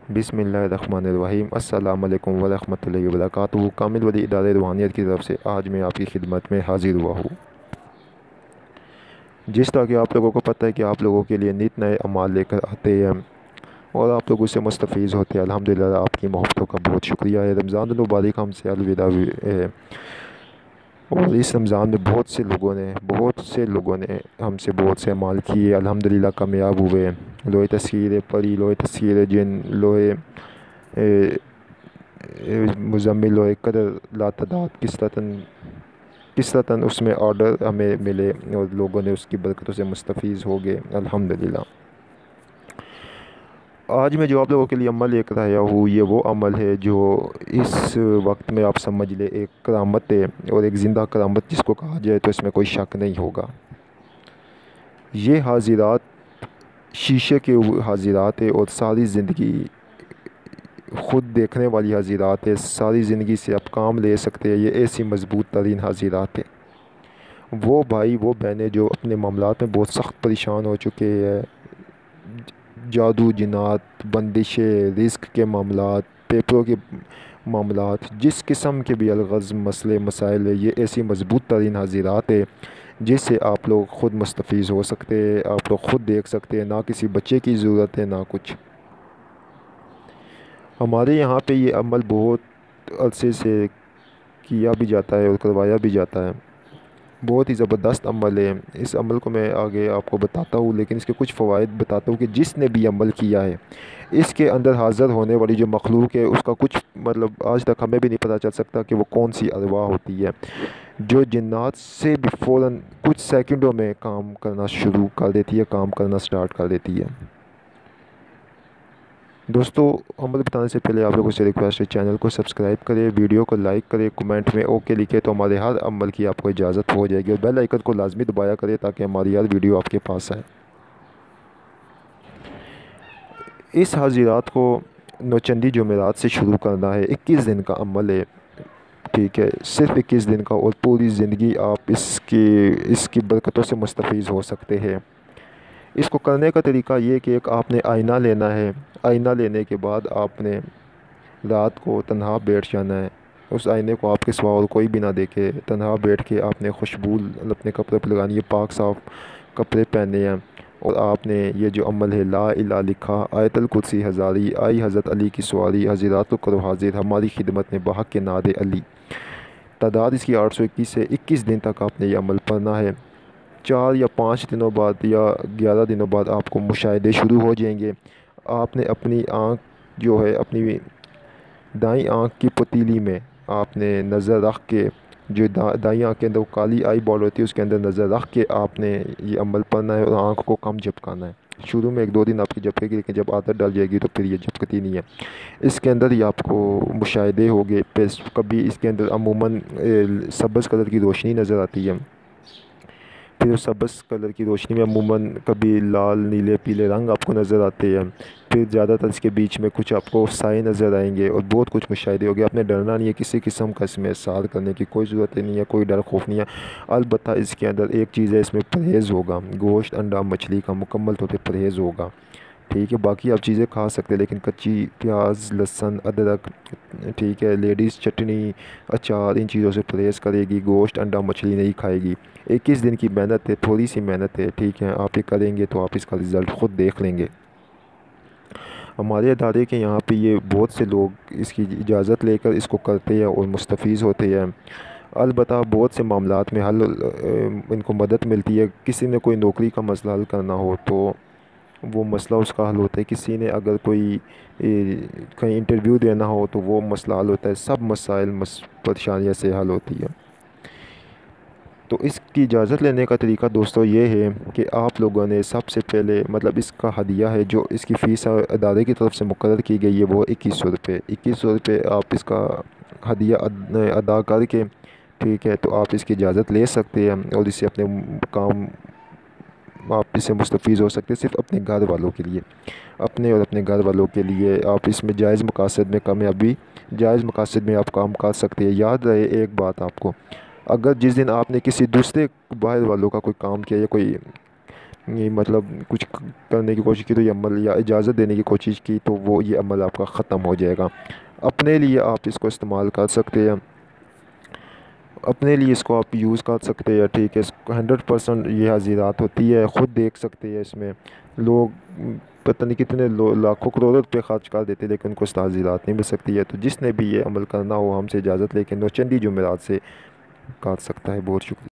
बिस्मिल्लाहिर्रहमानिर्रहीम अस्सलाम वालेकुम वरहमतुल्लाहि वबरकातुहू। कामिल वली इदारे रूहानियत की तरफ से आज मैं आपकी खिदमत में हाजिर हुआ हूँ। जिस तरह कि आप लोगों को पता है कि आप लोगों के लिए नित नए अमाल लेकर आते हैं और आप लोग उससे मुस्तफ़ीज़ होते हैं। अल्हम्दुलिल्लाह, आपकी मोहब्बतों का बहुत शुक्रिया है। रमज़ान मुबारक हमसे अलविदा है और इस रमज़ान में बहुत से लोगों ने हमसे बहुत से अमाल किए। अल्हम्दुलिल्लाह कामयाब हुए। लोहे तस्कीरें पढ़ी, लोहे तस्कीरें जिन, लोहे मुज़म्मिल, लोहे कदर लातदाद किस्तन उसमें ऑर्डर हमें मिले और लोगों ने उसकी बरकतों से मुस्तफ़ीज़ हो गए। अल्हम्दुलिल्लाह। आज मैं जो आप लोगों के लिए अमल लेकर आया हूँ, ये वो अमल है जो इस वक्त में आप समझ ले एक करामत है और एक ज़िंदा करामत जिसको कहा जाए तो इसमें कोई शक नहीं होगा। ये हाजिरात शीशे के हाजिरात है और सारी ज़िंदगी ख़ुद देखने वाली हाजिरात है। सारी ज़िंदगी से आप काम ले सकते हैं। ये ऐसी मज़बूत तरीन हाजिरात है। वो भाई वो बहनें जो अपने मामलात में बहुत सख्त परेशान हो चुके हैं, जादू जिन्नात, बंदिशें, रिस्क के मामलात, पेपरों के मामलात, जिस किस्म के भी अलगज़ मसले मसाइल है, ये ऐसी मज़बूत तरीन हाजिरात है जिससे आप लोग ख़ुद मुस्तफ़ीज़ हो सकते हैं। आप लोग ख़ुद देख सकते हैं, ना किसी बच्चे की ज़रूरत है ना कुछ। हमारे यहाँ पे ये अमल बहुत अरसे से किया भी जाता है और करवाया भी जाता है। बहुत ही ज़बरदस्त अमल है। इस अमल को मैं आगे आपको बताता हूँ, लेकिन इसके कुछ फ़वाइद बताता हूँ कि जिसने भी अमल किया है, इसके अंदर हाज़िर होने वाली जो मखलूक है उसका कुछ मतलब आज तक हमें भी नहीं पता चल सकता कि वो कौन सी अरवाह होती है, जो जिन्नात से भी फ़ौरन कुछ सेकंडों में काम करना शुरू कर देती है, काम करना स्टार्ट कर देती है। दोस्तों, अमल बताने से पहले आप लोगों से रिक्वेस्ट है, चैनल को सब्सक्राइब करें, वीडियो को लाइक करें, कमेंट में ओके लिखें तो हमारे हर अमल की आपको इजाज़त हो जाएगी और बेल आइकन को लाजमी दबाया करें ताकि हमारी हर वीडियो आपके पास आए। इस हाजिरात को नौचंदी जुमेरात से शुरू करना है। 21 दिन का अमल है, ठीक है, सिर्फ़ 21 दिन का, और पूरी ज़िंदगी आप इसकी बरकतों से मुस्तफ़ीज़ हो सकते हैं। इसको करने का तरीका ये कि एक आपने आईना लेना है। आईना लेने के बाद आपने रात को तन्हा बैठ जाना है। उस आईने को आपके सिवा और कोई भी ना देखे। तन्हा बैठ के आपने खुशबू अपने कपड़े पर लगानी है, पाक साफ़ कपड़े पहने हैं और आपने ये जो अमल है, ला इला लिखा, आयतल कुर्सी हज़ारी, आई हज़रत अली की सवारी, हज़ीरात को करो हाजिर, हमारी खिदमत में बहक के नादे अली। तादाद इसकी 821 है। 21 दिन तक आपने ये अमल पढ़ना है। 4 या 5 दिनों बाद या 11 दिनों बाद आपको मुशाहिदे शुरू हो जाएंगे। आपने अपनी आँख जो है, अपनी दाईं आँख की पतीली में आपने नज़र रख के, जो दाईं आँख के अंदर वो काली आई बॉल होती है, उसके अंदर नज़र रख के आपने ये अमल पढ़ना है और आँख को कम झपकाना है। शुरू में 1-2 दिन आपकी झपकेगी, लेकिन जब आदत डल जाएगी तो फिर ये झपकती नहीं है। इसके अंदर ही आपको मुशाहिदे होंगे। कभी इसके अंदर अमूमन सब्ज़ कलर की रोशनी नज़र आती है। फिर उस सब्ज़ कलर की रोशनी में अमूमन कभी लाल, नीले, पीले रंग आपको नज़र आते हैं। फिर ज़्यादातर इसके बीच में कुछ आपको साए नज़र आएंगे और बहुत कुछ मुशाहिदे होंगे। आपने डरना नहीं है, किसी किस्म का इसमें सार करने की कोई ज़रूरत नहीं है, कोई डर खौफ नहीं है। अलबत्ता इसके अंदर एक चीज़ है, इसमें परहेज़ होगा। गोश्त, अंडा, मछली का मुकम्मल तौर पर परहेज़ होगा, ठीक है। बाकी आप चीज़ें खा सकते हैं, लेकिन कच्ची प्याज, लहसुन, अदरक, ठीक है, लेडीज़ चटनी, अचार, इन चीज़ों से परहेज़ करेगी। गोश्त, अंडा, मछली नहीं खाएगी। 21 दिन की मेहनत है, थोड़ी सी मेहनत है, ठीक है। आप ये करेंगे तो आप इसका रिज़ल्ट ख़ुद देख लेंगे। हमारे अदारे के यहाँ पे ये बहुत से लोग इसकी इजाज़त लेकर इसको करते हैं और मुस्तफ़ीज़ होते हैं। अलबत्ता बहुत से मामलात में इनको मदद मिलती है। किसी ने कोई नौकरी का मसला हल करना हो तो वो मसला उसका हल होता है। किसी ने अगर कोई कहीं इंटरव्यू देना हो तो वो मसला हल होता है। सब मसाइल परेशानियाँ से हल होती है। तो इसकी इजाज़त लेने का तरीका दोस्तों ये है कि आप लोगों ने सबसे पहले मतलब इसका हदिया है, जो इसकी फ़ीस अदारे की तरफ से मुकर्रर की गई है, वो 2100 रुपये। 2100 रुपये आप इसका हदिया अदा करके, ठीक है, तो आप इसकी इजाज़त ले सकते हैं और इससे अपने काम आप इससे मुस्तफ़ीज़ हो सकते हैं। सिर्फ़ अपने घर वालों के लिए, अपने और अपने घर वालों के लिए आप इसमें जायज़ मकासद में कामयाबी, जायज़ मकासद में आप काम कर सकते हैं। याद रहे एक बात आपको, अगर जिस दिन आपने किसी दूसरे बाहर वालों का कोई काम किया या कोई یہ مطلب کچھ کرنے کی کوشش کی تو یہ عمل، یا اجازت دینے کی کوشش کی تو وہ یہ عمل آپ کا ختم ہو جائے گا۔ اپنے لیے آپ اس کو استعمال کر سکتے ہیں، اپنے لیے اس کو آپ یوز کر سکتے ہیں، ٹھیک ہے۔ 100% یہ حاضرات ہوتی ہے، خود دیکھ سکتے ہیں اس میں لوگ پتہ نہیں کتنے لاکھوں کروڑوں روپے خرچ کر دیتے لیکن ان کو تعزیرات نہیں مل سکتی ہے۔ تو جس نے بھی یہ عمل کرنا ہو ہم سے اجازت لے کے نوچندی جمعرات سے کر سکتا ہے۔ بہت شکریہ۔